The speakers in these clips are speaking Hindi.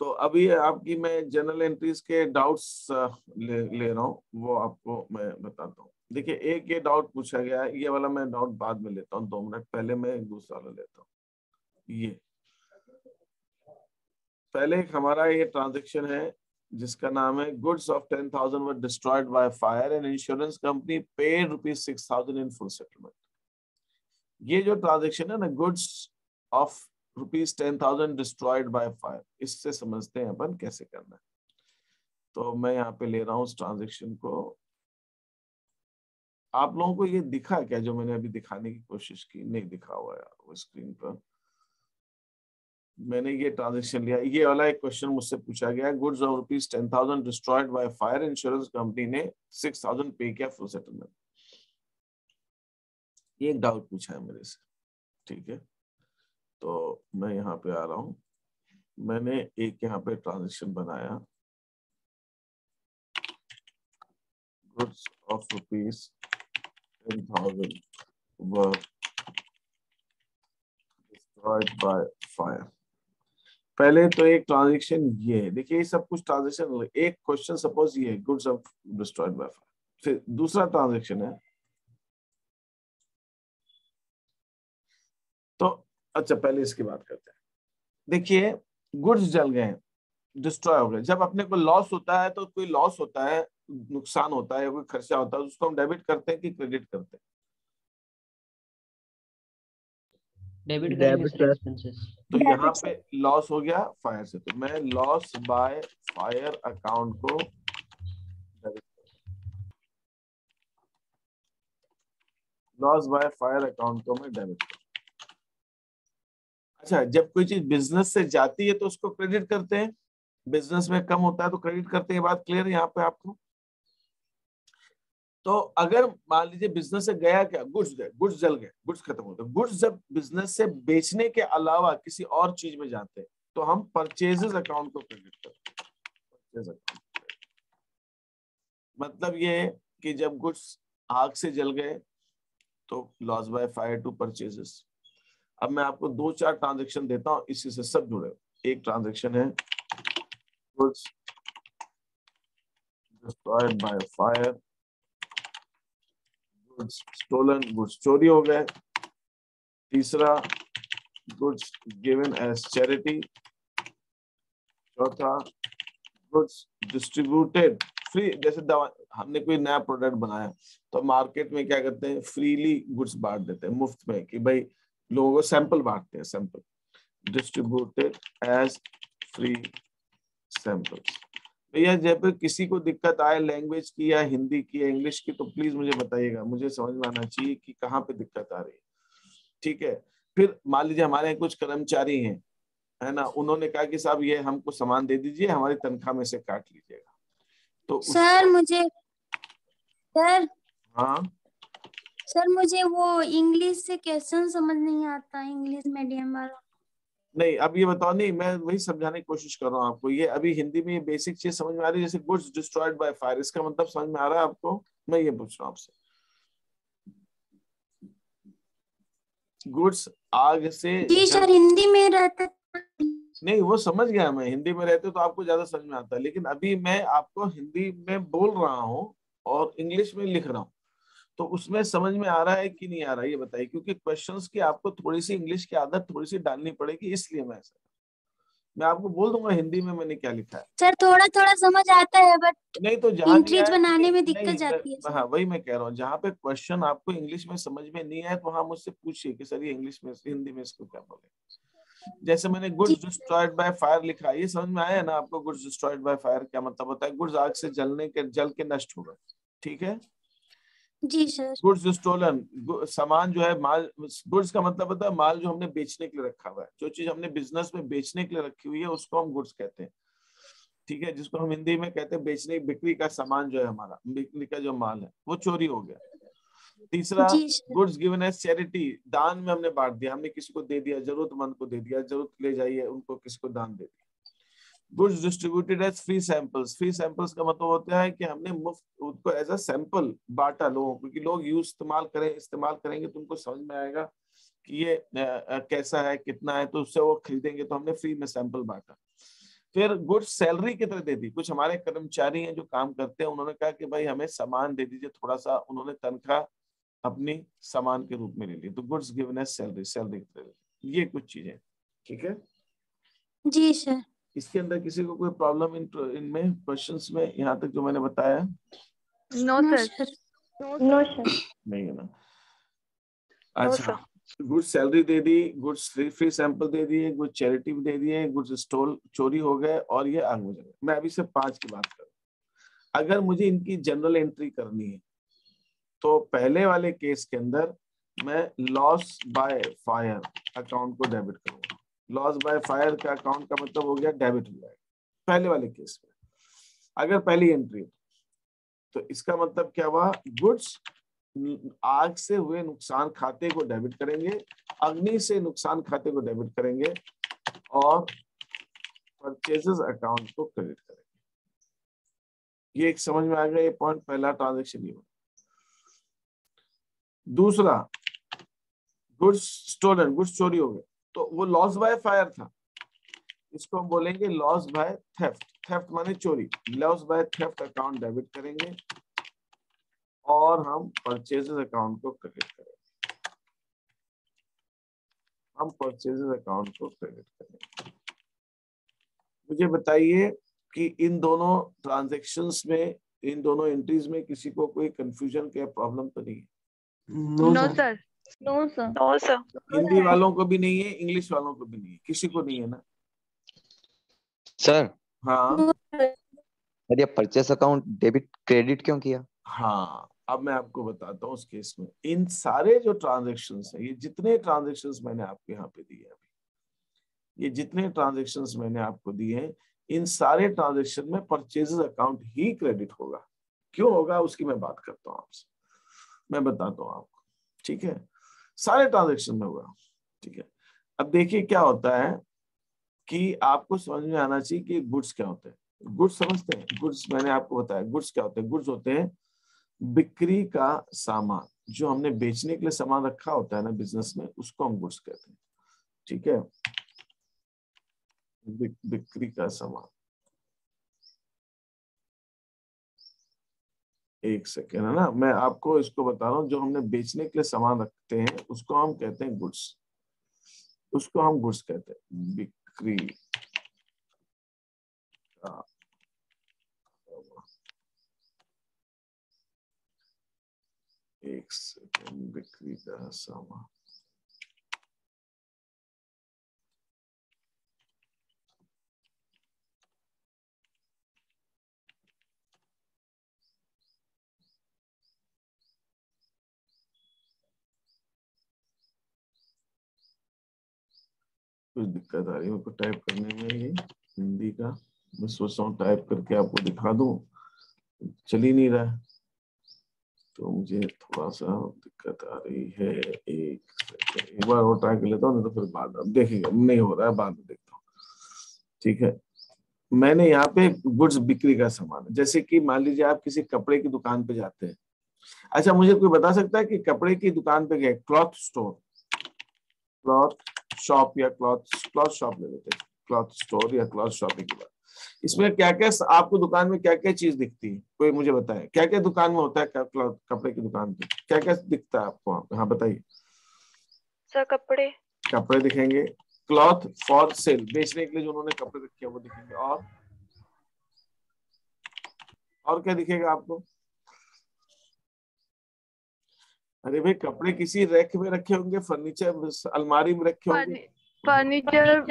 तो अभी आपकी मैं जनरल एंट्रीज के डाउट्स ले रहा हूँ, वो आपको मैं बताता हूँ। देखिए, एक ये डाउट पूछा गया है, ये वाला मैं डाउट बाद में लेता हूँ, 2 मिनट पहले मैं एक दूसरा वाला लेता हूँ। ये पहले एक हमारा ये ट्रांजेक्शन है जिसका नाम है goods of 10,000 were destroyed by fire and insurance company paid ₹6,000 in full settlement. ये जो ट्रांजेक्शन है ना, goods of ₹10,000 destroyed by fire, इससे समझते हैं अपन कैसे करना है। तो मैं यहाँ पे ले रहा हूँ उस ट्रांजेक्शन को। आप लोगों को ये दिखा क्या जो मैंने अभी दिखाने की कोशिश की? नहीं दिखा हुआ यार वो स्क्रीन पर। मैंने ये ट्रांजेक्शन लिया, ये वाला एक क्वेश्चन मुझसे पूछा गया, goods of ₹10,000 destroyed by fire, insurance company ने 6,000 पे किया फुल सेटलमेंट। ये एक डाउट पूछा है मेरे से, ठीक है। तो मैं यहाँ पे आ रहा हूँ, मैंने एक यहाँ पे ट्रांजेक्शन बनाया, goods of ₹10,000 were destroyed by fire. पहले तो एक ट्रांजेक्शन ये है, देखिए ये सब कुछ ट्रांजेक्शन, एक क्वेश्चन सपोज ये goods of destroyed by fire. फिर दूसरा ट्रांजेक्शन है, तो अच्छा पहले इसकी बात करते हैं। देखिए, गुड्स जल गए, डिस्ट्रॉय हो गए। जब अपने को लॉस होता है, तो कोई लॉस होता है, नुकसान होता है, कोई खर्चा होता है, उसको हम डेबिट करते हैं कि क्रेडिट करते हैं? डेबिट करेंगे सर एक्सपेंसेस। तो यहाँ पे लॉस हो गया फायर से, तो मैं लॉस बाय फायर अकाउंट को debit, loss by fire account को मैं डेबिट। अच्छा, जब कोई चीज बिजनेस से जाती है तो उसको क्रेडिट करते हैं, बिजनेस में कम होता है तो क्रेडिट करते हैं। बात क्लियर है यहाँ पे आपको? तो अगर मान लीजिए बिजनेस से गया क्या, गुड्स गए, गुड्स जल गए, गुड्स खत्म हो गए, गुड्स जब बिजनेस से बेचने के अलावा किसी और चीज में जाते हैं तो हम परचेजेस अकाउंट को क्रेडिट करते हैं। परचेज अकाउंट मतलब ये है कि जब गुड्स आग से जल गए तो loss by fire to purchases. अब मैं आपको 2-4 ट्रांजेक्शन देता हूँ, इसी से सब जुड़े। एक ट्रांजेक्शन है goods destroyed by fire, goods stolen, goods चोरी हो गए। तीसरा, गुड्स गिवन एज चैरिटी। चौथा, गुड्स डिस्ट्रीब्यूटेड फ्री। जैसे दवा, हमने कोई नया प्रोडक्ट बनाया तो मार्केट में क्या करते हैं, फ्रीली गुड्स बांट देते हैं, मुफ्त में, कि भाई लोगों को सैंपल बांटते हैं, sample. Distributed as free samples. भैया जब किसी को दिक्कत आए लैंग्वेज की या हिंदी की या इंग्लिश की, तो प्लीज मुझे बताइएगा, मुझे समझ में आना चाहिए कि कहाँ पे दिक्कत आ रही है, ठीक है। फिर मान लीजिए हमारे यहाँ कुछ कर्मचारी हैं, है ना, उन्होंने कहा कि साहब ये हमको सामान दे दीजिए, हमारी तनख्वाह में से काट लीजिएगा, तो सर मुझे सर हाँ सर मुझे वो इंग्लिश से क्वेश्चन समझ नहीं आता, इंग्लिश मीडियम वाला। नहीं, अब ये बताओ, नहीं मैं वही समझाने की कोशिश कर रहा हूँ आपको। ये अभी हिंदी में ये बेसिक चीज समझ में आ रही है, जैसे गुड्स डिस्ट्रॉयड बाय फायर, इसका मतलब समझ में आ रहा है आपको? मैं ये पूछ रहा हूँ आपसे, गुड्स आग से जी सर, हिंदी में रहता। नहीं वो समझ गया मैं, हिंदी में रहते तो आपको ज्यादा समझ में आता है, लेकिन अभी मैं आपको हिंदी में बोल रहा हूँ और इंग्लिश में लिख रहा हूँ, तो उसमें समझ में आ रहा है कि नहीं आ रहा है ये बताइए, क्योंकि क्वेश्चंस की आपको थोड़ी सी इंग्लिश की आदत थोड़ी सी डालनी पड़ेगी, इसलिए मैं ऐसा, मैं आपको बोल दूंगा हिंदी में मैंने क्या लिखा है। सर थोड़ा थोड़ा समझ आता है, बट नहीं तो जहां दिया इंक्रीज है, बनाने में नहीं, दिक्कत जाती है सर। हाँ वही मैं कह रहा हूँ, जहाँ पे क्वेश्चन आपको इंग्लिश में समझ में नहीं आए तो वहां मुझसे पूछिए कि सर ये इंग्लिश में, हिंदी में इसको क्या बोले। जैसे मैंने गुड्स डिस्ट्रॉयड बाय फायर लिखा, ये समझ में आया ना आपको? गुड्स डिस्ट्रॉयड बाय फायर क्या मतलब होता है? गुड्स आग से जल के नष्ट हो गए, ठीक है। जी सर। गुड्स स्टोलन, सामान जो है, माल, गुड्स का मतलब होता है माल जो हमने बेचने के लिए रखा हुआ है, जो चीज हमने बिजनेस में बेचने के लिए रखी हुई है उसको हम गुड्स कहते हैं, ठीक है, जिसको हम हिंदी में कहते हैं बेचने, बिक्री का सामान जो है हमारा, बिक्री का जो माल है वो चोरी हो गया। तीसरा, जी sir. Goods given as charity, दान में हमने बांट दिया, हमने किसी को दे दिया, जरूरतमंद को दे दिया, जरूरत ले जाइए उनको, किसी को दान दे दिया। Goods distributed as free samples, free samples का मतलब होता है कि हमने मुफ्त उनको एज अ सैंपल बांटा लोगों को, कि लोग यूज इस्तेमाल करेंगे तो उनको समझ में आएगा कि ये कैसा है, कितना है, तो उससे वो खरीदेंगे, तो हमने फ्री में सैंपल बांटा। फिर गुड्स सैलरी की तरह दे दी। कुछ हमारे कर्मचारी हैं जो काम करते हैं, उन्होंने कहा कि भाई हमें सामान दे दीजिए थोड़ा सा, उन्होंने तनख्वाह अपनी सामान के रूप में ले ली, तो goods given as salary, salary की तरह। ये कुछ चीजें, ठीक है। जी सर। इसके अंदर किसी को कोई प्रॉब्लम इनमें क्वेश्चंस में, यहाँ तक जो मैंने बताया? No sir. No sir. नहीं है ना? अच्छा, गुड्स सैलरी दे दी, गुड्स फ्री सैंपल दे दिए, गुड्स चैरिटी दे दिए, गुड्स स्टोल चोरी हो गए, और ये आग में जल गए। मैं अभी से 5 की बात करूँ। अगर मुझे इनकी जनरल एंट्री करनी है तो पहले वाले केस के अंदर मैं लॉस बाय फायर अकाउंट को डेबिट करूंगा। लॉस बाय फायर का अकाउंट का मतलब हो गया डेबिट हो जाएगा पहले वाले केस में, अगर पहली एंट्री। तो इसका मतलब क्या हुआ, गुड्स आग से हुए नुकसान खाते को डेबिट करेंगे, अग्नि से नुकसान खाते को डेबिट करेंगे, और परचेजेस अकाउंट को क्रेडिट करेंगे। ये एक समझ में आ गया, ये पॉइंट, पहला ट्रांजैक्शन ये। दूसरा, गुड्स स्टोलन, गुड्स चोरी हो गए, तो वो लॉस बाय फायर था, इसको हम बोलेंगे लॉस बाय थेफ्ट। थेफ्ट माने चोरी। Loss by theft account debit करेंगे और हम परचेजेस अकाउंट को क्रेडिट करेंगे। हम परचेजेस अकाउंट को क्रेडिट करेंगे। मुझे बताइए कि इन दोनों ट्रांजैक्शंस में, इन दोनों एंट्रीज में किसी को कोई कंफ्यूजन या प्रॉब्लम तो नहीं है? No sir. No sir. No sir. Hindi वालों को भी नहीं है, इंग्लिश वालों को भी नहीं है, किसी को नहीं है ना? सर, हाँ सर ये परचेस अकाउंट डेबिट क्रेडिट क्यों किया? हाँ, अब मैं आपको बताता हूँ उस केस में। इन सारे जो ट्रांजैक्शंस हैं, ये जितने ट्रांजैक्शंस मैंने आपको यहाँ पे दिए अभी, ये जितने ट्रांजैक्शंस मैंने आपको दिए हैं, इन सारे ट्रांजैक्शन में परचेजेस अकाउंट ही क्रेडिट होगा। क्यों होगा उसकी मैं बात करता हूँ आपसे, मैं बताता हूँ आपको, ठीक है। सारे ट्रांजैक्शन में होगा, ठीक है। अब देखिए क्या होता है कि आपको समझ में आना चाहिए कि गुड्स क्या होते हैं। गुड्स समझते हैं? गुड्स मैंने आपको बताया, गुड्स क्या होते हैं। गुड्स होते हैं बिक्री का सामान, जो हमने बेचने के लिए सामान रखा होता है ना बिजनेस में, उसको हम गुड्स कहते हैं, ठीक है। बिक्री का सामान, एक सेकेंड, है ना, मैं आपको इसको बता रहा हूँ। जो हमने बेचने के लिए सामान रखते हैं उसको हम कहते हैं गुड्स, उसको हम गुड्स कहते हैं। बिक्री का, एक सेकेंड, बिक्री का सामान, कुछ दिक्कत आ रही है मेरे को टाइप करने में, ये हिंदी का। मैं सोच रहा हूँ टाइप करके आपको दिखा दूं, चल ही नहीं रहा है, तो मुझे थोड़ा सा दिक्कत आ रही है। एक बार और ट्राई कर लेता हूँ, नहीं तो फिर बाद, अब देखेंगे, नहीं हो रहा है, बाद में देखता हूँ, ठीक है। मैंने यहाँ पे गुड्स बिक्री का सामान, जैसे कि मान लीजिए आप किसी कपड़े की दुकान पे जाते हैं। अच्छा, मुझे कोई बता सकता है कि कपड़े की दुकान पे गए, क्लॉथ स्टोर, क्लॉथ शॉप या क्लॉथ शॉप ले लेते हैं, क्लॉथ स्टोर या क्लॉथ शॉपिंग की बात। इसमें क्या क्या आपको दुकान में क्या क्या चीज दिखती है, कोई मुझे बताए, क्या क्या दुकान में होता है, क्लॉथ कपड़े की दुकान पे क्या क्या दिखता है आपको वहां पे? हाँ बताइए सर। कपड़े, कपड़े दिखेंगे, क्लॉथ फॉर सेल, बेचने के लिए जो उन्होंने कपड़े रखे हैं वो दिखेंगे, और क्या दिखेगा आपको? अरे भाई, कपड़े किसी रैक में रखे होंगे, फर्नीचर अलमारी में रखे होंगे, फर्नीचर,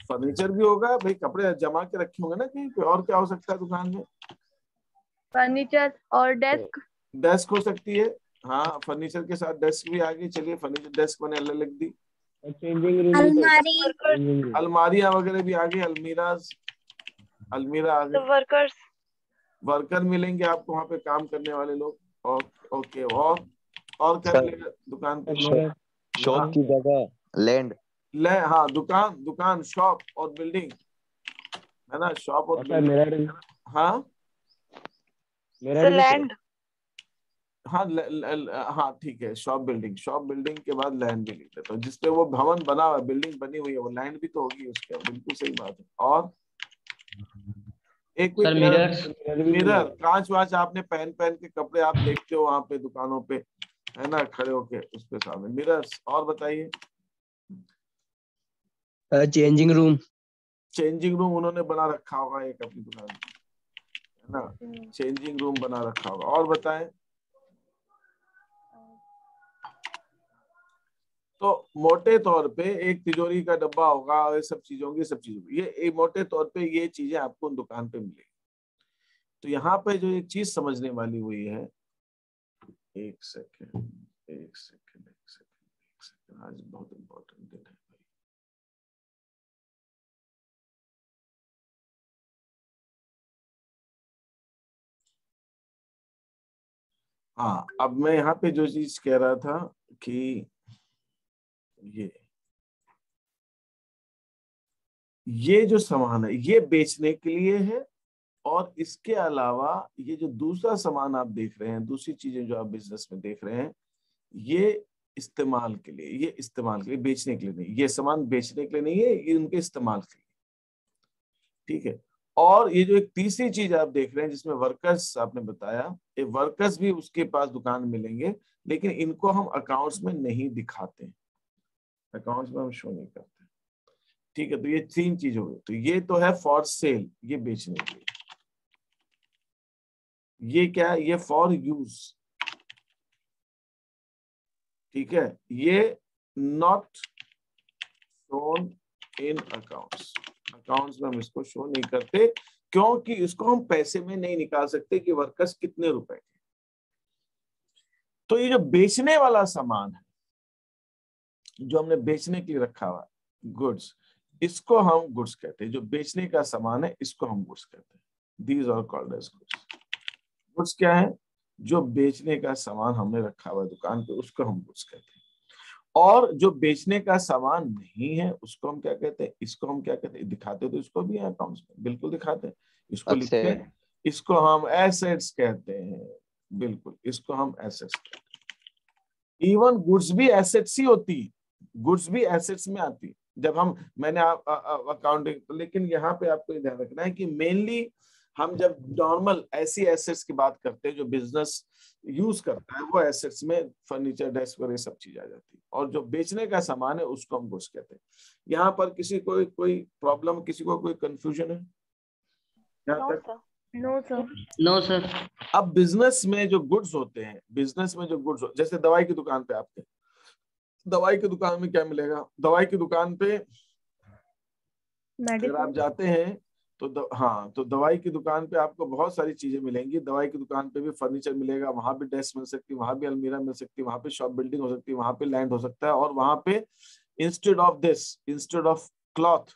फर्नीचर भी होगा भाई, कपड़े जमा के रखे होंगे ना कहीं पे। और क्या हो सकता है दुकान में? फर्नीचर और डेस्क, डेस्क हो सकती है, हाँ, फर्नीचर के साथ डेस्क भी आ गई। चलिए, फर्नीचर डेस्क मैंने अलग लिख दी। अलमारी, अलमारियां वगैरह भी आ गई, अलमीरा आ गई। वर्कर्स, वर्कर मिलेंगे आपको वहां पे, काम करने वाले लोग। और ओके, और क्या मिलेगा दुकान पे? शॉप की जगह लैंड, हाँ, दुकान शॉप और बिल्डिंग, है ना, शॉप और बिल्डिंग। हाँ लैंड, हाँ हाँ ठीक है, शॉप बिल्डिंग के बाद लैंड भी लिख देता हूँ, जिसपे वो भवन बना हुआ है, बिल्डिंग बनी हुई है, वो लैंड भी तो होगी उसके। बिल्कुल सही बात है। और एक कोई सर मिरर्स। मिरर, कांच वाच आपने पहन पहन के कपड़े आप देखते हो वहां पे दुकानों पे, है ना, खड़े होके उस पे सामने मिरर्स। और बताइए। Changing room. चेंजिंग रूम उन्होंने बना रखा होगा एक अपनी दुकान में, है ना, चेंजिंग रूम बना रखा होगा। और बताएं। तो मोटे तौर पे एक तिजोरी का डब्बा होगा और ये सब चीजों की, सब चीजों ये मोटे तौर पे ये चीजें आपको उन दुकान पे मिलेगी। तो यहाँ पे जो एक चीज समझने वाली हुई है, एक सेकेंड एक सेकेंड एक सेकेंड एक सेकेंड, आज बहुत इंपॉर्टेंट दिन है भाई। हाँ, अब मैं यहाँ पे जो चीज कह रहा था कि ये जो सामान है ये बेचने के लिए है, और इसके अलावा ये जो दूसरा सामान आप देख रहे हैं, दूसरी चीजें जो आप बिजनेस में देख रहे हैं, ये इस्तेमाल के लिए, ये इस्तेमाल के लिए, बेचने के लिए नहीं। ये सामान बेचने के लिए नहीं है, ये उनके इस्तेमाल के लिए, ठीक है। और ये जो एक तीसरी चीज आप देख रहे हैं जिसमें वर्कर्स आपने बताया, ये वर्कर्स भी उसके पास दुकान मिलेंगे, लेकिन इनको हम अकाउंट्स में नहीं दिखाते, अकाउंट्स में हम शो नहीं करते, ठीक है। तो ये तीन चीज हो गई। तो ये तो है फॉर सेल, ये बेचने के लिए। ये क्या है? ये फॉर यूज, ठीक है। ये not shown in accounts, accounts में हम इसको शो नहीं करते, क्योंकि इसको हम पैसे में नहीं निकाल सकते कि वर्कर्स कितने रुपए के। तो ये जो बेचने वाला सामान है, जो हमने बेचने के लिए रखा हुआ गुड्स, इसको हम गुड्स कहते हैं। जो बेचने का सामान है इसको हम गुड्स कहते हैं। These are called as goods. Goods क्या है? जो बेचने का सामान हमने रखा हुआ है दुकान पे, उसको हम गुड्स कहते हैं। और जो बेचने का सामान नहीं है उसको हम क्या कहते हैं? इसको हम क्या कहते हैं? दिखाते तो इसको भी है अकाउंट्स में, बिल्कुल दिखाते हैं, इसको लिखते हैं, इसको हम एसेट्स कहते हैं, बिल्कुल इसको हम एसेट्स कहते हैं। इवन गुड्स भी एसेट्स ही होती है, गुड्स भी एसेट्स में आती है जब हम, मैंने अकाउंटिंग, लेकिन यहाँ पे आपको ध्यान रखना है कि मेनली हम जब नॉर्मल ऐसी एसेट्स की बात करते हैं जो बिजनेस यूज करता है, वो एसेट्स में फर्नीचर, डेस्क वगैरह सब चीज आ जाती है। और जो बेचने का सामान है उसको हम गुड्स कहते हैं। यहाँ पर किसी को कोई प्रॉब्लम, किसी को कोई कंफ्यूजन है यहाँ तक? No sir. No sir. अब बिजनेस में जो गुड्स होते हैं, बिजनेस में जो गुड्स, जैसे दवाई की दुकान पे आपके, दवाई की दुकान में क्या मिलेगा? दवाई की दुकान पे अगर आप जाते हैं तो हाँ, तो दवाई की दुकान पे आपको बहुत सारी चीजें मिलेंगी। दवाई की दुकान पे भी फर्नीचर मिलेगा, वहां भी डेस्क मिल सकती है, वहां भी अलमीरा मिल सकती है, वहां पे शॉप बिल्डिंग हो सकती है, वहां पे लैंड हो सकता है, और वहां पे instead of this, instead of cloth,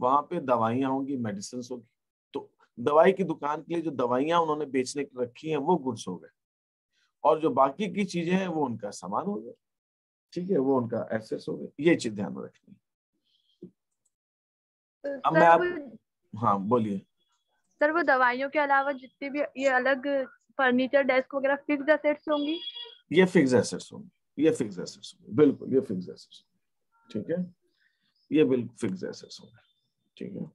वहां पे दवाइयां होंगी, मेडिसिन होगी। तो दवाई की दुकान के लिए जो दवाइयां उन्होंने बेचने की रखी हैं वो गुड्स हो गए, और जो बाकी की चीजें हैं वो उनका सामान हो गया, ठीक है, वो उनका एसेट्स हो गए। ये चीज ध्यान में रखनी है। अब मैं आप, हाँ बोलिए। सर वो दवाइयों के अलावा जितने भी ये अलग फर्नीचर, डेस्क वगैरह फिक्स्ड एसेट्स होंगी? ये फिक्स एसेट्स होंगे, ये फिक्स एसेट्स होंगे, बिल्कुल ये फिक्स एसेट्स, ठीक है, ये बिल्कुल फिक्स एसेट्स होंगे, ठीक है।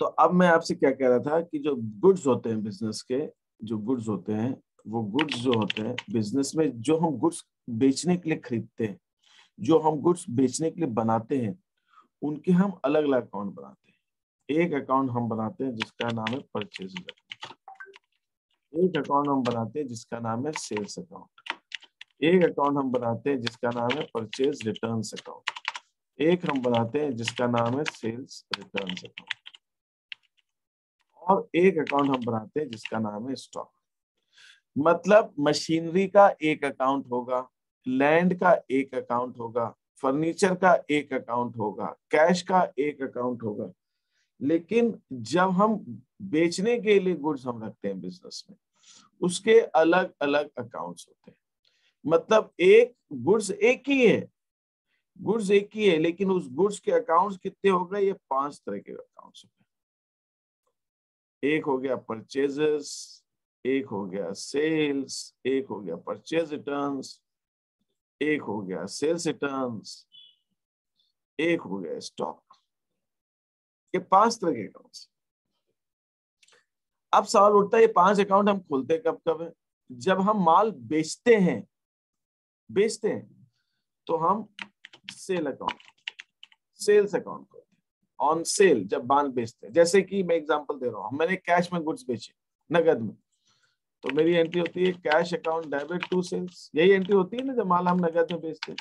तो अब मैं आपसे क्या कह रहा था कि जो गुड्स होते हैं बिजनेस के, जो गुड्स होते हैं, वो गुड्स जो होते हैं बिजनेस में, जो हम गुड्स बेचने के लिए खरीदते हैं, जो हम गुड्स बेचने के लिए बनाते हैं, उनके हम अलग अलग अकाउंट बनाते हैं। एक अकाउंट हम बनाते हैं जिसका नाम है परचेज अकाउंट, एक अकाउंट हम बनाते हैं जिसका नाम है सेल्स अकाउंट, एक अकाउंट हम बनाते हैं जिसका नाम है परचेज रिटर्न्स अकाउंट, एक हम बनाते हैं जिसका नाम है सेल्स रिटर्न्स अकाउंट, और एक अकाउंट हम बनाते हैं जिसका नाम है स्टॉक। मतलब मशीनरी का एक अकाउंट होगा, लैंड का एक अकाउंट होगा, फर्नीचर का एक अकाउंट होगा, कैश का एक अकाउंट होगा। लेकिन जब हम बेचने के लिए गुड्स हम रखते हैं बिजनेस में, उसके अलग अलग अकाउंट्स होते हैं। मतलब एक गुड्स एक ही है, गुड्स एक ही है, लेकिन उस गुड्स के अकाउंट्स कितने हो गए? ये 5 तरह के अकाउंट्स हो गए। एक हो गया परचेजेस, एक हो गया सेल्स, एक हो गया परचेज रिटर्न्स, एक हो गया सेल्स रिटर्न्स, एक हो गया स्टॉक। ये 5 तरह के अकाउंट्स। अब सवाल उठता है ये 5 अकाउंट हम खोलते कब कब है? जब हम माल बेचते हैं, तो हम सेल अकाउंट, सेल्स अकाउंट खोलते हैं ऑन सेल। जब माल बेचते हैं, जैसे कि मैं एग्जांपल दे रहा हूं, मैंने कैश में गुड्स बेचे नगद में, तो मेरी एंट्री होती है cash account debit to sales. यही एंट्री होती है ना जब माल हम नगद में बेचते हैं,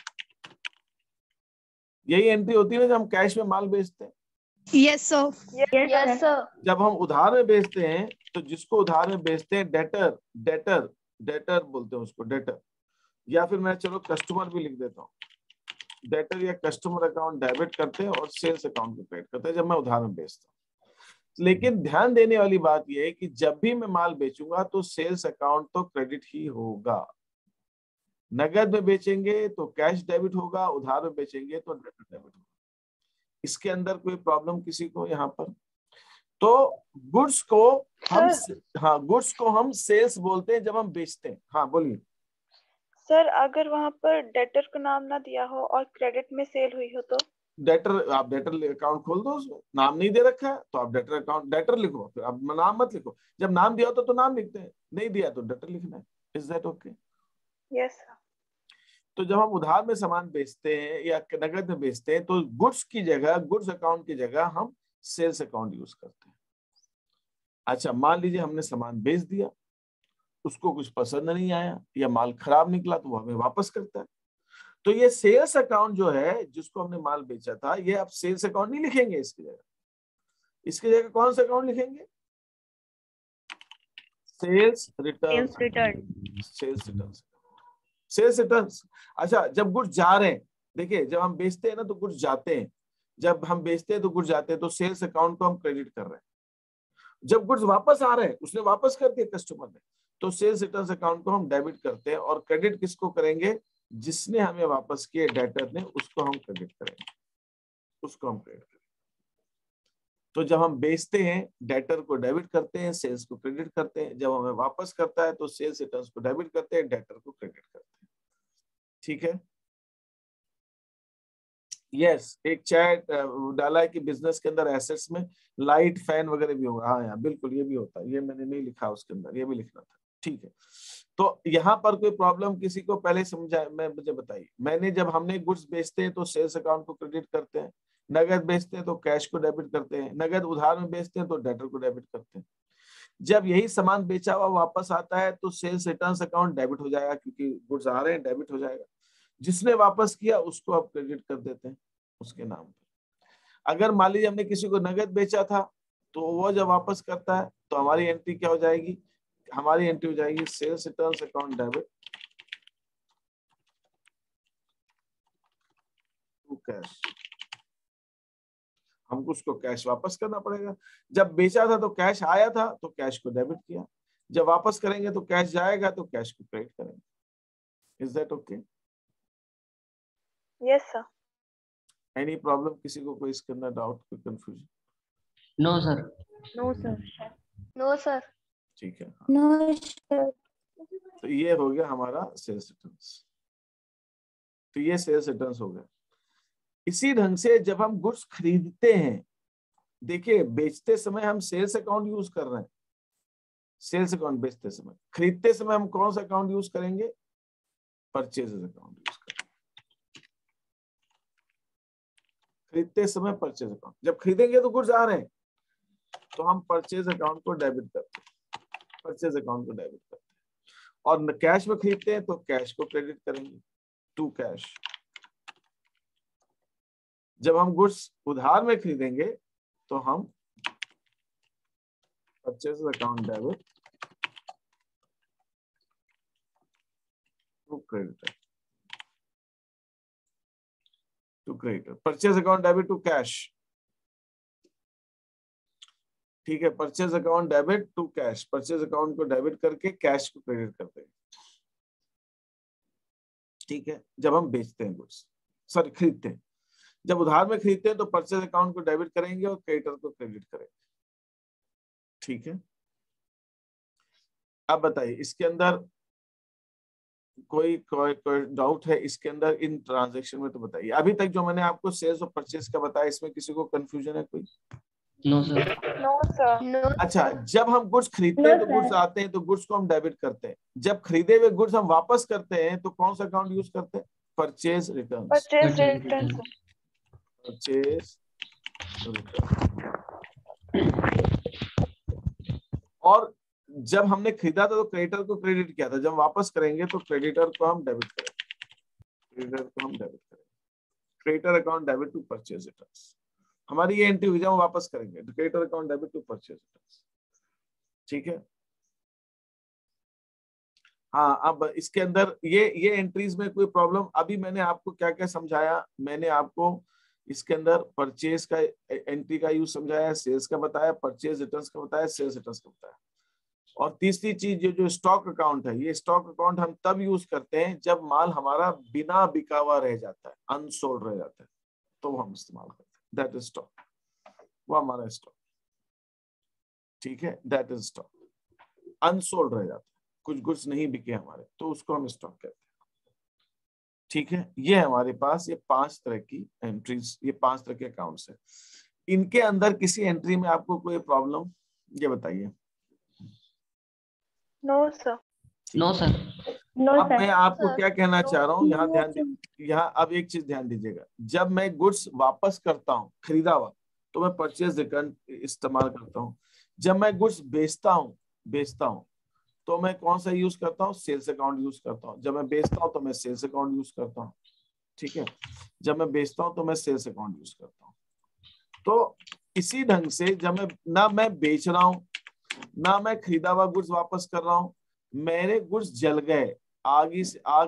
यही एंट्री होती है ना जब हम कैश में माल बेचते हैं। Yes sir. जब हम उधार में बेचते हैं, तो जिसको उधार में बेचते हैं डेटर बोलते हैं उसको, डेटर, या फिर मैं चलो कस्टमर भी लिख देता हूँ। डेटर या कस्टमर अकाउंट डेबिट करते हैं और सेल्स अकाउंट को क्रेडिट करते हैं जब मैं उधार में बेचता हूँ। लेकिन ध्यान देने वाली बात यह है कि जब भी मैं माल बेचूंगा तो सेल्स अकाउंट तो क्रेडिट ही होगा। नगद में बेचेंगे तो कैश डेबिट होगा, उधार में बेचेंगे तो डेटर डेबिट होगा। इसके अंदर कोई प्रॉब्लम किसी को यहाँ पर? तो गुड्स को हम गुड्स को हम सेल्स बोलते हैं जब हम बेचते हैं। हाँ बोलिए सर, अगर वहाँ पर डेटर का नाम ना दिया हो और क्रेडिट में सेल हुई हो तो? डेटर, आप डेटर अकाउंट खोल दो, उसमें नाम नहीं दे रखा है तो आप डेटर अकाउंट डेटर लिखो, फिर आप नाम मत लिखो। जब नाम दिया होता तो नाम लिखते हैं, नहीं दिया तो डेटर लिखना है। Is that okay? यस। तो जब हम उधार में सामान बेचते हैं या नगद में बेचते हैं, तो गुड्स की जगह, गुड्स अकाउंट की जगह हम सेल्स अकाउंट यूज करते हैं। अच्छा, मान लीजिए हमने सामान बेच दिया, उसको कुछ पसंद नहीं आया या माल खराब निकला, तो वो हमें वापस करता है। तो ये सेल्स अकाउंट जो है, जिसको हमने माल बेचा था, ये आप सेल्स अकाउंट नहीं लिखेंगे इसकी जगह। इसकी जगह कौन सा अकाउंट लिखेंगे? Sales return. Sales return. अच्छा, जब गुड्स जा रहे हैं, देखिए जब हम बेचते हैं ना तो गुड्स जाते हैं, जब हम बेचते हैं तो गुड्स जाते हैं, तो सेल्स अकाउंट को हम क्रेडिट कर रहे हैं। जब गुड्स वापस आ रहे हैं, उसने वापस कर दिया कस्टमर ने, तो सेल्स रिटर्न अकाउंट को हम डेबिट करते हैं। और क्रेडिट किसको करेंगे? जिसने हमें वापस किए, डेटर ने, उसको हम क्रेडिट करेंगे, उसको हम क्रेडिट करेंगे। तो जब हम बेचते हैं, डेटर को डेबिट करते हैं, सेल्स को क्रेडिट करते हैं। जब हमें वापस करता है तो सेल्स रिटर्न्स को डेबिट करते हैं, डेटर को क्रेडिट करते हैं। ठीक है? यस, एक चैट डाला है कि बिजनेस के अंदर एसेट्स में लाइट, फैन वगैरह भी होगा। हाँ यार, बिल्कुल ये भी होता है, ये मैंने नहीं लिखा उसके अंदर, ये भी लिखना था। ठीक है, तो यहाँ पर कोई प्रॉब्लम किसी को पहले समझा, मुझे बताइए। मैंने, जब हमने गुड्स बेचते हैं तो सेल्स अकाउंट को क्रेडिट करते हैं, नगद बेचते हैं तो कैश को डेबिट करते हैं, नगद उधार में बेचते हैं तो डेटर को डेबिट करते हैं। जब यही सामान बेचा हुआ वापस आता है तो सेल्स रिटर्न्स अकाउंट डेबिट हो जाएगा, क्योंकि गुड्स आ रहे हैं, डेबिट हो जाएगा। जिसने वापस किया उसको आप क्रेडिट कर देते हैं उसके नाम पर। अगर मान लीजिए हमने किसी को नगद बेचा था, तो वो जब वापस करता है तो हमारी एंट्री क्या हो जाएगी? हमारी एंट्री हो जाएगी sales returns account debit to cash. हमको उसको कैश वापस करना पड़ेगा। जब बेचा था तो कैश आया था, तो कैश को डेबिट किया। जब वापस करेंगे तो कैश जाएगा, तो कैश को क्रेडिट करेंगे। Is that okay? Yes sir. Any problem किसी को? कोई इसके अंदर डाउट, कोई confusion? No sir. No sir. No sir. ठीक है, नो सर। तो ये हो गया हमारा सेल्स रिटर्न्स। तो ये सेल्स रिटर्न्स हो गया। इसी ढंग से जब हम गुड्स खरीदते हैं, देखिए बेचते समय हम सेल्स अकाउंट यूज कर रहे हैं, सेल्स अकाउंट बेचते समय, खरीदते समय हम कौन सा अकाउंट यूज करेंगे? परचेजेस अकाउंट यूज करेंगे। खरीदते समय परचेज अकाउंट, जब खरीदेंगे तो गुड्स आ रहे हैं तो हम परचेज अकाउंट को डेबिट करते हैं, परचेज अकाउंट को डेबिट करते हैं। और कैश में खरीदते हैं तो कैश को क्रेडिट करेंगे, टू कैश। जब हम गुड्स उधार में खरीदेंगे तो हम purchase account debit to creditor, to creditor. Purchase account debit to cash, ठीक है, purchase account debit to cash, purchase account को डेबिट करके कैश को क्रेडिट करते हैं, ठीक है। जब हम बेचते हैं गुड्स, सॉरी खरीदते हैं, जब उधार में खरीदते हैं तो परचेज अकाउंट को डेबिट करेंगे और क्रेडिटर को क्रेडिट करेंगे, ठीक है। अब बताइए इसके अंदर कोई डाउट है इसके अंदर इन ट्रांजैक्शन में? तो बताइए। अभी तक जो मैंने आपको सेल्स और परचेज का बताया, इसमें किसी को कंफ्यूजन है कोई? No sir. No sir. अच्छा, जब हम गुड्स खरीदते हैं तो गुड्स आते हैं तो गुड्स को हम डेबिट करते हैं, जब खरीदे हुए गुड्स हम वापस करते हैं तो कौन सा अकाउंट यूज करते हैं? Purchase return, purchase return. Purchase return. और जब हमने खरीदा था तो क्रेडिटर को क्रेडिट किया था, जब वापस करेंगे तो क्रेडिटर को हम डेबिट करेंगे, क्रेडिटर को हम डेबिट करेंगे, creditor account debit to purchase return. हमारी ये एंट्री हुई, जब हम वापस करेंगे तो creditor account debit to purchase return, ठीक है। हाँ, अब इसके अंदर ये एंट्रीज में कोई प्रॉब्लम? अभी मैंने आपको क्या क्या समझाया? मैंने आपको इसके अंदर परचेज का एंट्री का यूज समझाया, सेल्स का बताया, परचेज रिटर्न्स का बताया, सेल्स रिटर्न्स का बताया। और तीसरी चीज जो स्टॉक अकाउंट है, ये स्टॉक अकाउंट हम तब यूज करते हैं जब माल हमारा बिना बिका हुआ रह जाता है, अनसोल्ड रह जाता है, तो हम इस्तेमाल करते हैं। दैट इज स्टॉक, वो हमारा स्टॉक, ठीक है, दैट इज स्टॉक। अनसोल्ड रह जाता है, कुछ गुड्स नहीं बिके हमारे, तो उसको हम स्टॉक कहते हैं, ठीक है। ये हमारे पास ये 5 तरह की एंट्रीज, ये 5 तरह के अकाउंट्स है। इनके अंदर किसी एंट्री में आपको कोई प्रॉब्लम, ये बताइए? No sir. No sir. अब मैं आपको क्या कहना चाह रहा हूँ, यहाँ ध्यान, यहाँ अब एक चीज ध्यान दीजिएगा। जब मैं गुड्स वापस करता हूँ खरीदा हुआ, तो मैं परचेज रिटर्न इस्तेमाल करता हूँ। जब मैं गुड्स बेचता हूँ तो मैं कौन सा यूज करता हूँ? सेल्स अकाउंट यूज करता हूँ। जब मैं बेचता हूँ तो मैं सेल्स अकाउंट यूज करता हूँ, ठीक है। जब मैं बेचता हूँ तो मैं सेल्स अकाउंट यूज करता हूँ। तो इसी ढंग से जब मैं बेच रहा हूँ, ना मैं खरीदा हुआ गुड्स वापस कर रहा हूँ, मेरे गुड्स जल गए, आग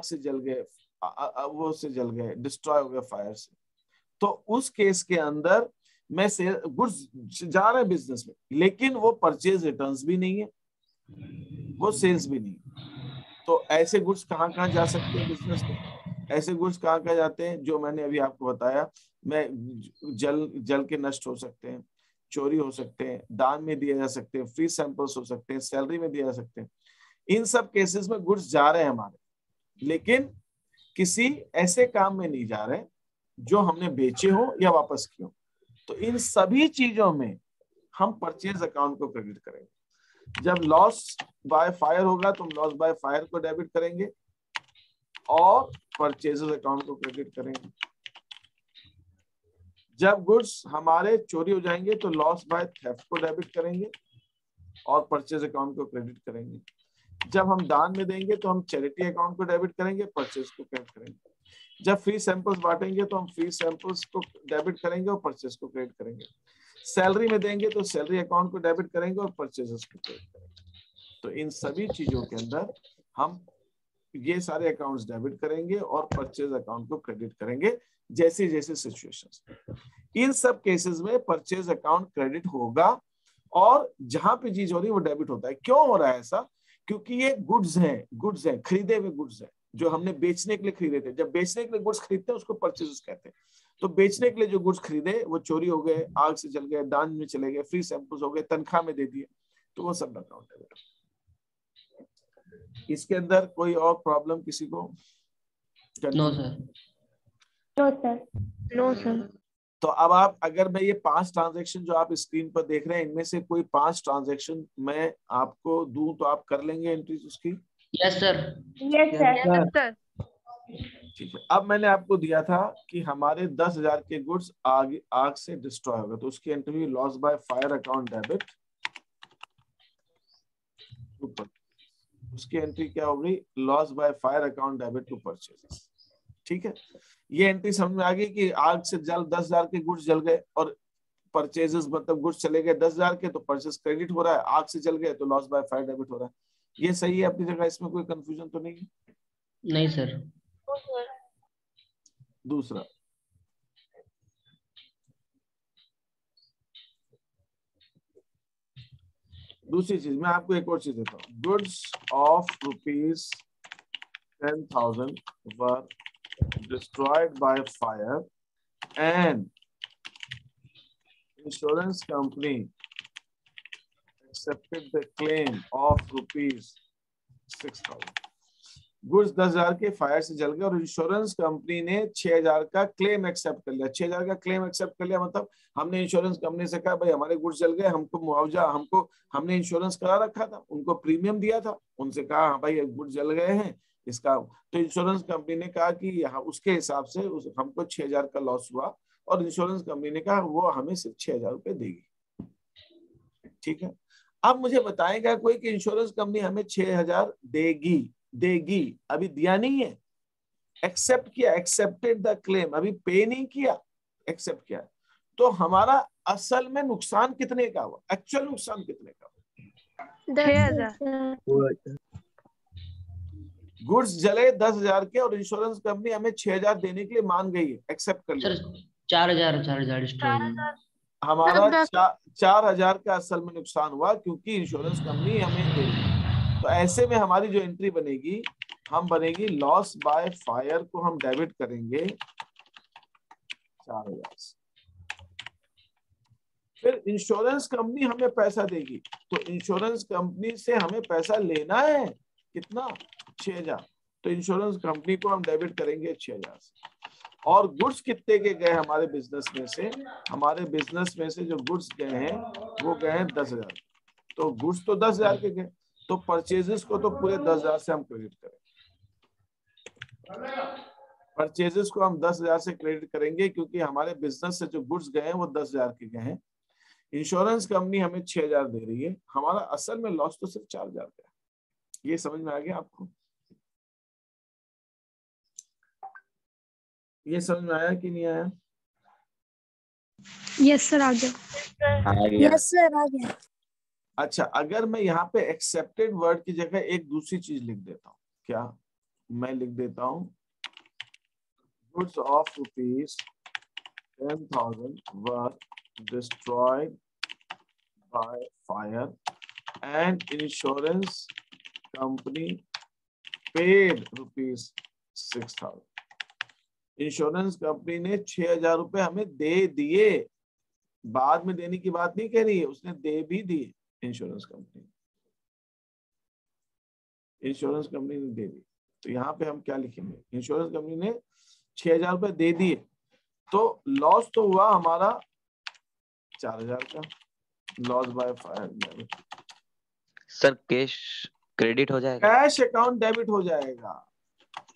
से जल गए, वो से जल गए, डिस्ट्रॉय हो गए फायर से, तो उस केस के अंदर मैं गुड्स जा रहे हैं बिजनेस में, लेकिन वो परचेज रिटर्न्स भी नहीं है, वो सेल्स भी नहीं। तो ऐसे गुड्स कहाँ कहाँ जा सकते हैं बिजनेस में? ऐसे गुड्स कहाँ कहाँ जाते हैं? जो मैंने अभी आपको बताया, मैं जल के नष्ट हो सकते हैं, चोरी हो सकते हैं, दान में दिए जा सकते हैं, फ्री सैंपल्स हो सकते हैं, सैलरी में दिए जा सकते हैं। इन सब केसेस में गुड्स जा रहे हैं हमारे, लेकिन किसी ऐसे काम में नहीं जा रहे जो हमने बेचे हो या वापस किए हो। तो इन सभी चीजों में हम परचेज अकाउंट को क्रेडिट करेंगे। जब लॉस बाय फायर होगा तो हम लॉस बाय फायर को डेबिट करेंगे और परचेजेस अकाउंट को क्रेडिट करेंगे। जब गुड्स हमारे चोरी हो जाएंगे तो लॉस बाय थेफ्ट को डेबिट करेंगे और परचेज अकाउंट को क्रेडिट करेंगे। जब हम दान में देंगे तो हम चैरिटी अकाउंट को डेबिट करेंगे, परचेज को क्रेडिट करेंगे। जब फ्री सैंपल्स बांटेंगे तो हम फ्री सैंपल्स को डेबिट करेंगे और परचेज को क्रेडिट करेंगे। सैलरी में देंगे तो सैलरी अकाउंट को डेबिट करेंगे और परचेजेस को क्रेडिट करेंगे। तो इन सभी चीजों के अंदर हम ये सारे अकाउंट्स डेबिट करेंगे और परचेज अकाउंट को क्रेडिट करेंगे, जैसे जैसे सिचुएशंस। इन सब केसेस में परचेज अकाउंट क्रेडिट होगा और जहां पे चीज हो रही है वो डेबिट होता है। क्यों हो रहा है ऐसा? क्योंकि ये गुड्स हैं, खरीदे हुए गुड्स हैं जो हमने बेचने के लिए खरीदे थे। जब बेचने के लिए गुड्स खरीदते हैं उसको परचेजेस कहते हैं। तो बेचने के लिए जो गुड्स खरीदे वो चोरी हो गए, आग से जल गए, दान में चले गए, फ्री सैंपल्स हो गए, तनख्वाह में दे दिए, तो वो सब अकाउंट डेबिट। इसके अंदर कोई और प्रॉब्लम किसी को? No sir. No sir. तो अब आप, अगर मैं ये 5 ट्रांजेक्शन जो आप स्क्रीन पर देख रहे हैं, इनमें से कोई 5 ट्रांजेक्शन मैं आपको दूं तो आप कर लेंगे एंट्रीज उसकी? Yes sir. Yes sir. ठीक है। अब मैंने आपको दिया था कि हमारे 10,000 के गुड्स आग से डिस्ट्रॉय हो गए, तो उसकी एंट्री हुई loss by fire account debit. उसकी एंट्री क्या हो गई? Loss by fire account debit to purchase. ठीक है, ये एंट्री समझ में आ गई कि आग से जल 10,000 के गुड्स जल गए और परचेजेस मतलब गुड्स चले गए 10,000 के, तो परचेज क्रेडिट हो रहा है, आग से जल गए तो लॉस बाय फायर डेबिट हो रहा है। ये सही है अपनी जगह, इसमें कोई कंफ्यूजन तो नहीं है? नहीं सर। दूसरा, दूसरी चीज मैं आपको एक और चीज देता हूँ। Goods of ₹10,000 were destroyed by fire and insurance company accepted the claim of ₹6,000। Goods 10,000 के फायर से जल गए और इंश्योरेंस कंपनी ने 6,000 का क्लेम एक्सेप्ट कर लिया। 6,000 का क्लेम एक्सेप्ट कर लिया मतलब हमने इंश्योरेंस कंपनी से कहा भाई हमारे गुड्स जल गए, हमको मुआवजा, हमने इंश्योरेंस करा रखा था, उनको प्रीमियम दिया था, उनसे कहा हाँ भाई गुड्स जल गए हैं इसका, तो इंश्योरेंस कंपनी ने कहा कि यहाँ उसके हिसाब से हमको 6,000 का लॉस हुआ और इंश्योरेंस कंपनी ने कहा वो हमें सिर्फ 6,000 रुपए देगी। ठीक है, अब मुझे बताएगा कोई कि इंश्योरेंस कंपनी हमें 6,000 देगी, अभी दिया नहीं है, एक्सेप्ट किया, एक्सेप्टेड द क्लेम, अभी पे नहीं किया, एक्सेप्ट किया, तो हमारा असल में नुकसान कितने का हुआ? एक्चुअल नुकसान कितने का हुआ? 6,000। गुड्स जले 10,000 के और इंश्योरेंस कंपनी हमें 6,000 देने के लिए मान गई है, एक्सेप्ट कर लिया। Sir 4,000 destroy. हमारा 4,000 का असल में नुकसान हुआ क्योंकि इंश्योरेंस कंपनी हमें दे रही है। तो ऐसे में हमारी जो एंट्री बनेगी, हम बनेगी लॉस बाय फायर को हम डेबिट करेंगे 4,000 से। फिर इंश्योरेंस कंपनी हमें पैसा देगी, तो इंश्योरेंस कंपनी से हमें पैसा लेना है कितना? 6,000, तो इंश्योरेंस कंपनी को हम डेबिट करेंगे 6,000 से। और गुड्स कितने के गए हमारे बिजनेस में से? हमारे बिजनेस में से जो गुड्स गए हैं वो गए हैं 10,000, तो गुड्स तो 10,000 के गए, तो परचेजेस को तो पूरे 10,000 से हम क्रेडिट करेंगे। परचेजेस को हम 10,000 से क्रेडिट करेंगे क्योंकि हमारे बिजनेस से जो गुड्स गए हैं वो 10,000 के गए हैं। इंश्योरेंस कंपनी हमें 6,000 दे रही है, हमारा असल में लॉस तो सिर्फ 4,000 का है। ये समझ में आ गया आपको? ये समझ में आया कि नहीं आया? यस सर, आ गया। यस सर, आ गया। अच्छा, अगर मैं यहाँ पे एक्सेप्टेड वर्ड की जगह एक दूसरी चीज लिख देता हूँ, क्या मैं लिख देता हूँ? Goods of ₹10,000 were destroyed by fire and insurance company paid ₹6,000। Insurance company ने 6,000 रुपए हमें दे दिए, बाद में देने की बात नहीं कह रही है, उसने दे भी दिए। इंश्योरेंस कंपनी ने दे दी, तो यहाँ पे हम क्या लिखेंगे? इंश्योरेंस कंपनी ने 6,000 रुपए दे दिए, तो लॉस तो हुआ हमारा 4,000 का, loss by fire. Sir cash credit हो जाएगा? कैश अकाउंट डेबिट हो जाएगा,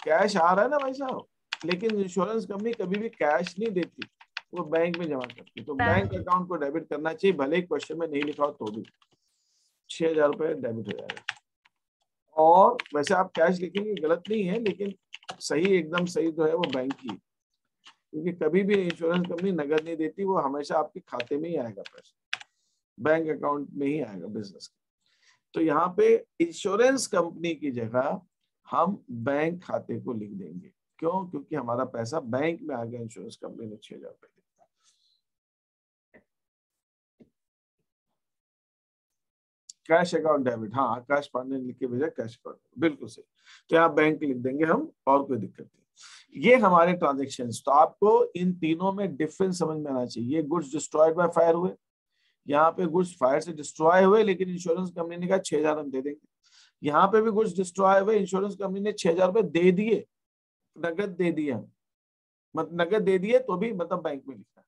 कैश आ रहा है ना भाई साहब, लेकिन इंश्योरेंस कंपनी कभी भी कैश नहीं देती, वो बैंक में जमा करती, तो बैंक अकाउंट को डेबिट करना चाहिए, भले ही क्वेश्चन में नहीं लिखा हो तो भी। 6,000 रुपए डेबिट हो जाएगा। और वैसे आप कैश लिखेंगे गलत नहीं है, लेकिन सही, एकदम सही जो है वो बैंक की, क्योंकि कभी भी इंश्योरेंस कंपनी नगद नहीं देती, वो हमेशा आपके खाते में ही आएगा पैसा, बैंक अकाउंट में ही आएगा बिजनेस का। तो यहाँ पे इंश्योरेंस कंपनी की जगह हम बैंक खाते को लिख देंगे। क्यों? क्योंकि हमारा पैसा बैंक में आ गया, इंश्योरेंस कंपनी ने 6,000 रुपए दिए। कैश अकाउंट डेबिट, हाँ आकाश पांडे ने लिख के भेजा कैश अकाउंट, बिल्कुल सही। तो यहाँ बैंक लिख देंगे हम, और कोई दिक्कत नहीं। ये हमारे ट्रांजेक्शन्स। तो आपको इन तीनों में डिफरेंस समझ में आना चाहिए। ये गुड्स डिस्ट्रॉयड बाय फायर हुए, यहाँ पे गुड्स फायर से डिस्ट्रॉय हुए, लेकिन इंश्योरेंस कंपनी ने कहा 6,000 हम दे देंगे। यहाँ पे भी गुड्स डिस्ट्रॉय हुए, इंश्योरेंस कंपनी ने 6,000 रुपए दे दिए, नगद दे दिए हम, मतलब नगद दे दिए तो भी मतलब बैंक में लिखना है।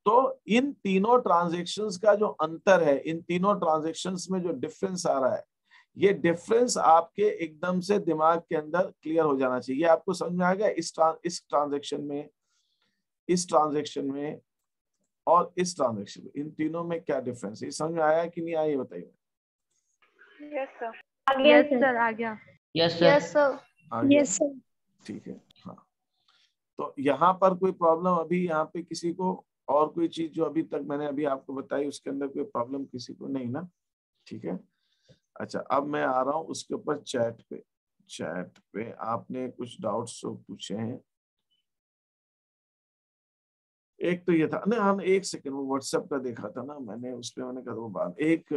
तो इन तीनों ट्रांजेक्शन्स का जो अंतर है, इन तीनों ट्रांजेक्शन्स में जो डिफरेंस आ रहा है, ये डिफरेंस आपके एकदम से दिमाग के अंदर क्लियर हो जाना चाहिए। आपको समझ में आ गया इस ट्रांजेक्शन में, इस ट्रांजेक्शन में और इस ट्रांजेक्शन में, इन तीनों में क्या डिफरेंस है? ये समझ में आया कि नहीं आया ये बताइए। Yes sir. आ गया यस सर। सर आ गया। Yes sir. Yes sir. आ गया? Yes sir. ठीक है। हाँ, तो यहाँ पर कोई प्रॉब्लम अभी यहाँ पे किसी को, और कोई चीज जो अभी तक मैंने अभी आपको बताई उसके अंदर कोई प्रॉब्लम किसी को नहीं ना? ठीक है। अच्छा, अब मैं आ रहा हूँ उसके ऊपर चैट पे। चैट पे आपने कुछ डाउट्स पूछे हैं। एक तो ये था ना, हम एक सेकंड वो व्हाट्सएप का देखा था ना मैंने, उस पे मैंने कहा वो बात एक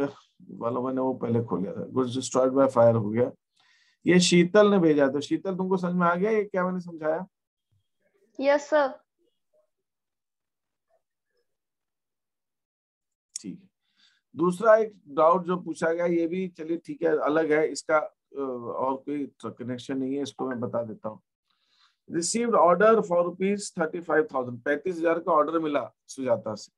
वाला मैंने वो पहले खोल लिया था, गुड्स डिस्ट्रॉयड बाय फायर हो गया। ये शीतल ने भेजा था। शीतल तुमको समझ में आ गया ये क्या मैंने समझाया? Yes sir. ठीक है। दूसरा एक डाउट जो पूछा गया, ये भी चलिए ठीक है, अलग है इसका, और कोई कनेक्शन नहीं है, इसको मैं बता देता हूँ। रिसीव्ड ऑर्डर फॉर ₹35,000, 35,000 का ऑर्डर मिला सुजाता से।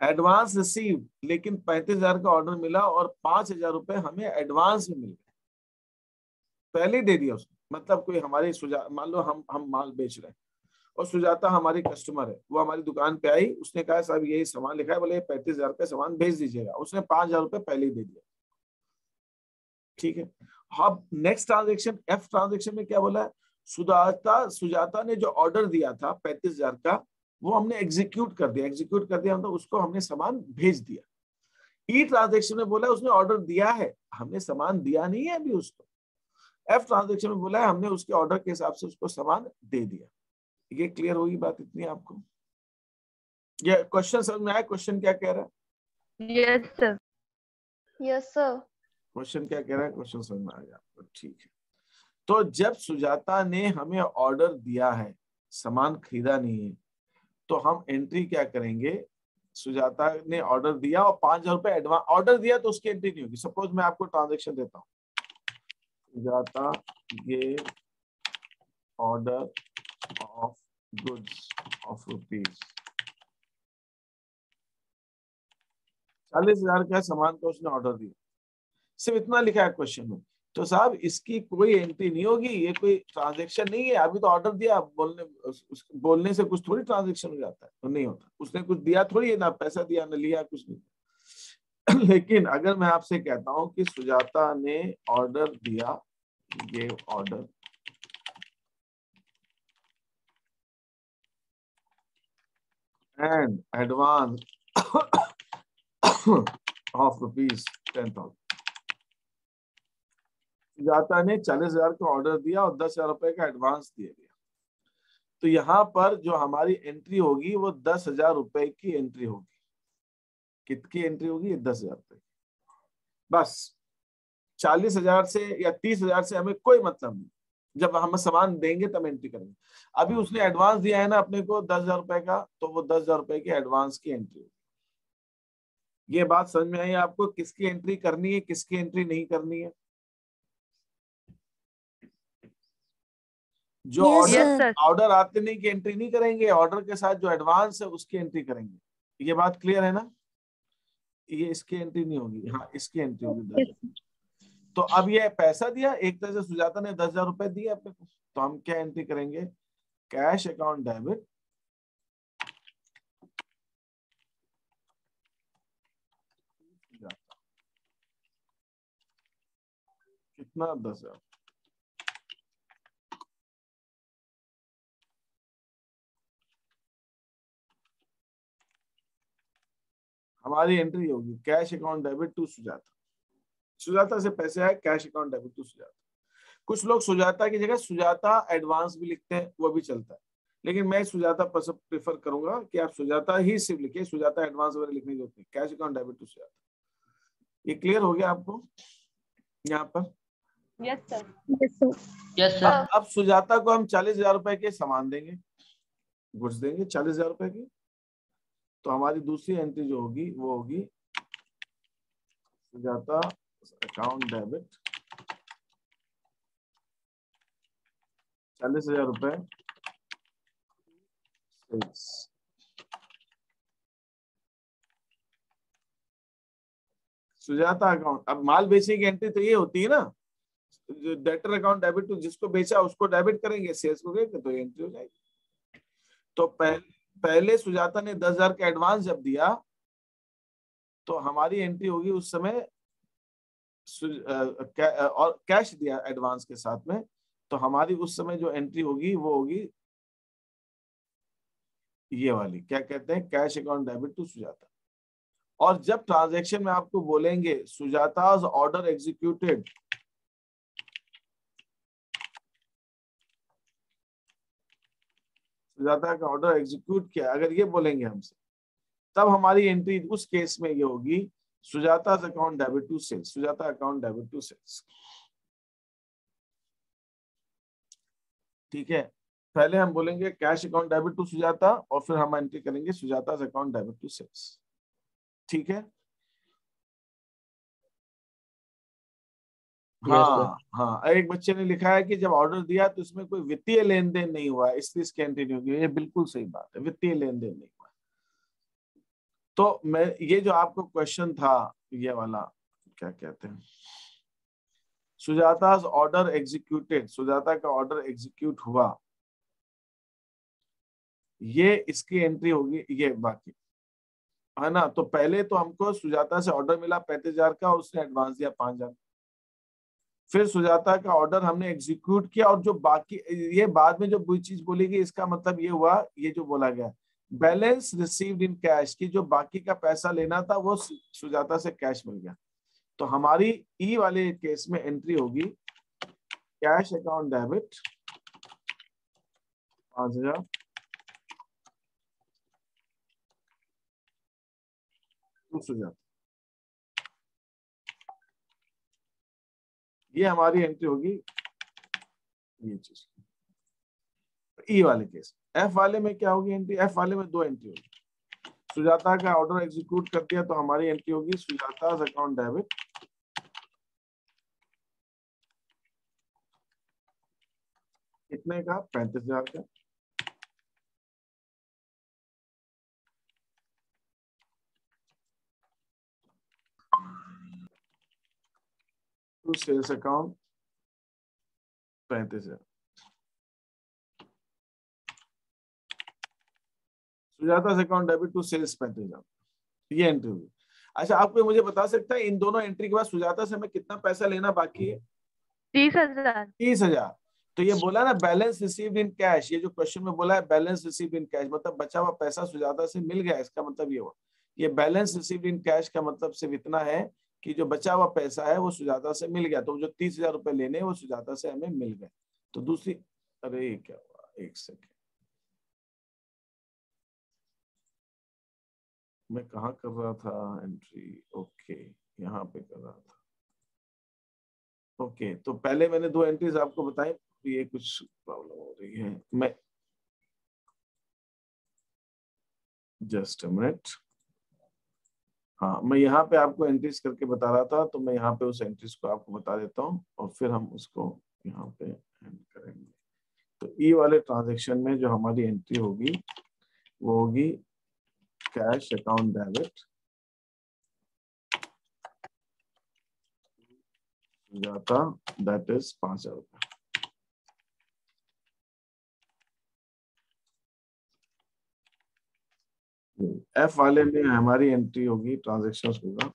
एडवांस रिसीव, लेकिन 35,000 का ऑर्डर मिला और 5,000 रुपए हमें एडवांस में मिल गए, पहले दे दिया उसने। मतलब कोई हमारी मान लो हम माल बेच रहे हैं और सुजाता हमारी कस्टमर है, वो हमारी दुकान पे आई, उसने कहा साहब यही सामान लिखा है, बोले 35,000 का सामान भेज दीजिएगा, उसने 5,000 रुपए पहले ही दे दिया। ठीक है। अब नेक्स्ट ट्रांजेक्शन, एफ ट्रांजेक्शन में क्या बोला है? सुजाता ने जो ऑर्डर दिया था 35,000 का, वो हमने एग्जीक्यूट कर दिया। एग्जीक्यूट कर दिया मतलब उसको हमने सामान भेज दिया। ई ट्रांजेक्शन में बोला उसने ऑर्डर दिया है, हमने सामान दिया नहीं है अभी उसको। एफ ट्रांजेक्शन में बोला है हमने उसके ऑर्डर के हिसाब से उसको सामान दे दिया। ये क्लियर होगी बात इतनी आपको? ये क्वेश्चन समझ में आया? क्वेश्चन क्या कह रहा है? Yes sir. Yes sir. Question क्या कह रहा है? क्वेश्चन समझ में आ गया आपको? ठीक है। तो जब सुजाता ने हमें ऑर्डर दिया है, सामान खरीदा नहीं है, तो हम एंट्री क्या करेंगे? सुजाता ने ऑर्डर दिया और 5,000 रुपए एडवांस, ऑर्डर दिया तो उसकी एंट्री नहीं होगी। सपोज मैं आपको ट्रांजेक्शन देता हूँ, सुजाता ये ऑर्डर ऑफ गुड्स ऑफ ₹40,000 का सामान का उसने ऑर्डर दिया, सिर्फ इतना लिखा है क्वेश्चन में, तो साहब इसकी कोई एंट्री नहीं होगी, ये कोई ट्रांजैक्शन नहीं है। अभी तो ऑर्डर दिया, बोलने से कुछ थोड़ी ट्रांजैक्शन हो जाता है, तो नहीं होता। उसने कुछ दिया थोड़ी है, ना पैसा दिया ना लिया, कुछ नहीं। लेकिन अगर मैं आपसे कहता हूं कि सुजाता ने ऑर्डर दिया, ये order and advance of ₹10,000, Sujata ने 40,000 का ऑर्डर दिया और 10,000 रुपए का एडवांस दे दिया। तो यहाँ पर जो हमारी एंट्री होगी वो 10,000 रुपए की एंट्री होगी। कितनी एंट्री होगी? 10,000 रुपए। बस 40,000 से या 30,000 से हमें कोई मतलब नहीं, जब हम सामान देंगे तब एंट्री करेंगे। अभी उसने एडवांस दिया है ना अपने को 10,000 रुपए का, तो वो 10,000 रुपए के एडवांस की एंट्री होगी। ये बात समझ में आई आपको? किसकी एंट्री करनी है, किसकी एंट्री नहीं करनी है? जो ऑर्डर ऑर्डर आते नहीं की एंट्री नहीं करेंगे, ऑर्डर के साथ जो एडवांस है उसकी एंट्री करेंगे। ये बात क्लियर है ना? ये इसकी एंट्री नहीं होगी, हाँ इसकी एंट्री होगी। तो अब ये पैसा दिया, एक तरह से सुजाता ने 10,000 रुपए दिए अपने को, तो हम क्या एंट्री करेंगे? कैश अकाउंट डेबिट कितना? 10,000। हमारी एंट्री होगी cash account debit to Sujata. Sujata से पैसे आए, cash account debit to Sujata. कुछ लोग सुजाता की जगह सुजाता एडवांस भी लिखते हैं, वो भी चलता है, लेकिन मैं सुजाता प्रेफर करूंगा कि आप सुजाता ही सिर्फ लिखिए, सुजाता एडवांस वगैरह लिखने की जरूरत नहीं। Cash account debit to Sujata. ये क्लियर हो गया आपको यहाँ पर? Yes sir. Yes sir. Yes sir. अब सुजाता को हम 40,000 रुपए के सामान देंगे, गुड्स देंगे 40,000 रुपए की। तो हमारी दूसरी एंट्री जो होगी वो होगी सुजाता अकाउंट डेबिट 40,000 रुपए सुजाता अकाउंट, अब माल बेचने की एंट्री तो ये होती है ना, जो डेटर अकाउंट डेबिट टू जिसको बेचा उसको डेबिट करेंगे, सेल्स को करेंगे तो एंट्री हो जाएगी। तो पहले सुजाता ने 10,000 का एडवांस जब दिया तो हमारी एंट्री होगी उस समय, और कैश दिया एडवांस के साथ में, तो हमारी उस समय जो एंट्री होगी वो होगी ये वाली, क्या कहते हैं, cash account debit to Sujata. और जब ट्रांजैक्शन में आपको बोलेंगे सुजाता's ऑर्डर एग्जीक्यूटेड, सुजाता का ऑर्डर एग्जीक्यूट किया, अगर ये बोलेंगे हमसे, तब हमारी एंट्री उस केस में ये होगी Sujata's account debit to sales, Sujata account debit to sales. ठीक है, पहले हम बोलेंगे cash account debit to Sujata और फिर हम एंट्री करेंगे Sujata's account debit to sales. ठीक है, हाँ हाँ। एक बच्चे ने लिखा है कि जब ऑर्डर दिया तो इसमें कोई वित्तीय लेन देन नहीं हुआ, इसलिए इसकी एंट्री नहीं होगी। ये बिल्कुल सही बात है, वित्तीय लेन देन नहीं हुआ। तो मैं ये जो आपको क्वेश्चन था ये वाला, क्या कहते हैं, सुजाता's ऑर्डर एग्जीक्यूटेड, सुजाता का ऑर्डर एग्जीक्यूट हुआ, ये इसकी एंट्री होगी ये बाकी, है ना। तो पहले तो हमको सुजाता से ऑर्डर मिला 35,000 का और उसने एडवांस दिया 5,000। फिर सुजाता का ऑर्डर हमने एग्जीक्यूट किया और जो बाकी, ये बाद में जो बुरी चीज बोलेगी इसका मतलब ये हुआ, ये जो बोला गया बैलेंस रिसीव्ड इन कैश, की जो बाकी का पैसा लेना था वो सुजाता से कैश मिल गया। तो हमारी ई वाले केस में एंट्री होगी cash account debit 5,000 to Sujata, ये हमारी एंट्री होगी ये चीज ई वाले केस। एफ वाले में क्या होगी एंट्री, एफ वाले में दो एंट्री होगी। सुजाता का ऑर्डर एग्जीक्यूट कर दिया तो हमारी एंट्री होगी सुजाता's अकाउंट डेबिट कितने का, 35,000 का। To sales account 35,000, Sujata's account debit to sales 35,000, ये एंट्री होगी। अच्छा, आपको मुझे बता सकता है इन दोनों एंट्री के बाद सुजाता से हमें कितना पैसा लेना बाकी है? 30,000। 30,000। तो ये बोला ना बैलेंस रिसीव्ड इन कैश, ये जो क्वेश्चन में बोला है बैलेंस रिसीव्ड इन कैश, मतलब बचा हुआ पैसा सुजाता से मिल गया, इसका मतलब ये हुआ। ये बैलेंस रिसीव्ड इन कैश का मतलब सिर्फ इतना है कि जो बचा हुआ पैसा है वो सुजाता से मिल गया, तो जो 30,000 रुपए लेने वो सुजाता से हमें मिल गए। तो दूसरी, अरे क्या हुआ, एक सेकेंड, मैं कहाँ कर रहा था एंट्री, ओके यहाँ पे कर रहा था। ओके, तो पहले मैंने दो एंट्रीज आपको बताई, ये कुछ प्रॉब्लम हो रही है, मैं जस्ट अ मिनट, हाँ मैं यहाँ पे आपको एंट्रीज करके बता रहा था, तो मैं यहाँ पे उस एंट्रीज को आपको बता देता हूँ और फिर हम उसको यहाँ पे एंड करेंगे। तो ई वाले ट्रांजेक्शन में जो हमारी एंट्री होगी वो होगी कैश अकाउंट डेबिट जाता, दैट इज 5,000 रुपये। एफ वाले में हमारी एंट्री होगी, ट्रांजेक्शन होगा,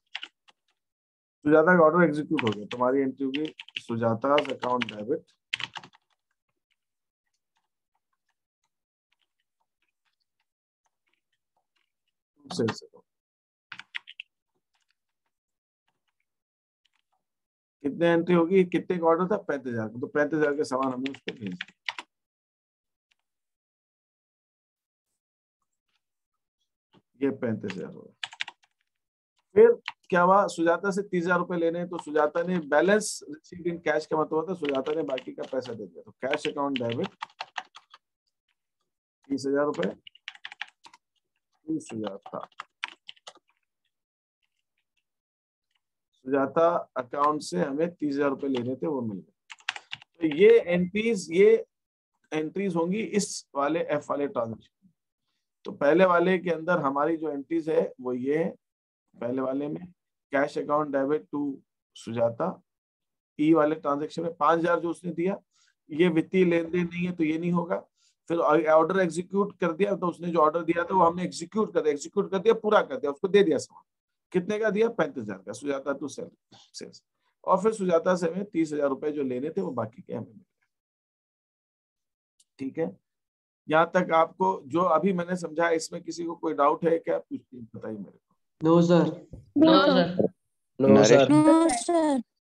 सुजाता का ऑर्डर एग्जीक्यूट हो गया, तुम्हारी एंट्री होगी Sujata's account debit sales account. कितने एंट्री होगी, कितने का ऑर्डर था, 35,000, तो 35,000 के सामान हमने उसको भेज दिया। ये 35,000 होगा। फिर क्या हुआ, सुजाता से 30,000 रुपए लेने, तो सुजाता ने बैलेंस रिसीव्ड इन कैश का मतलब होता है सुजाता ने बाकी का पैसा दे दिया, तो कैश अकाउंट डेबिट 30,000 रुपए सुजाता, सुजाता अकाउंट से हमें 30,000 रुपए लेने थे, वो मिल गए। तो ये एंट्रीज होंगी इस वाले एफ वाले ट्रांजेक्शन। तो पहले वाले के अंदर हमारी जो एंट्रीज है वो ये है। पहले वाले में cash account debit to Sujata, ई वाले ट्रांजेक्शन में 5,000 जो उसने दिया, ये वित्तीय लेन देन नहीं है तो ये नहीं होगा। फिर ऑर्डर एग्जीक्यूट कर दिया, तो उसने जो ऑर्डर दिया था वो हमने एग्जीक्यूट कर दिया, पूरा कर दिया, उसको दे दिया सामान। कितने का दिया? 35,000 का, सुजाता टू सेल्स। और फिर सुजाता से हमें 30,000 रुपए जो लेने थे वो बाकी के हमें मिले। ठीक है, यहाँ तक आपको जो अभी मैंने समझाया, इसमें किसी को कोई डाउट है क्या? कुछ बताइए मेरे को। No sir. No sir. Naresh no sir.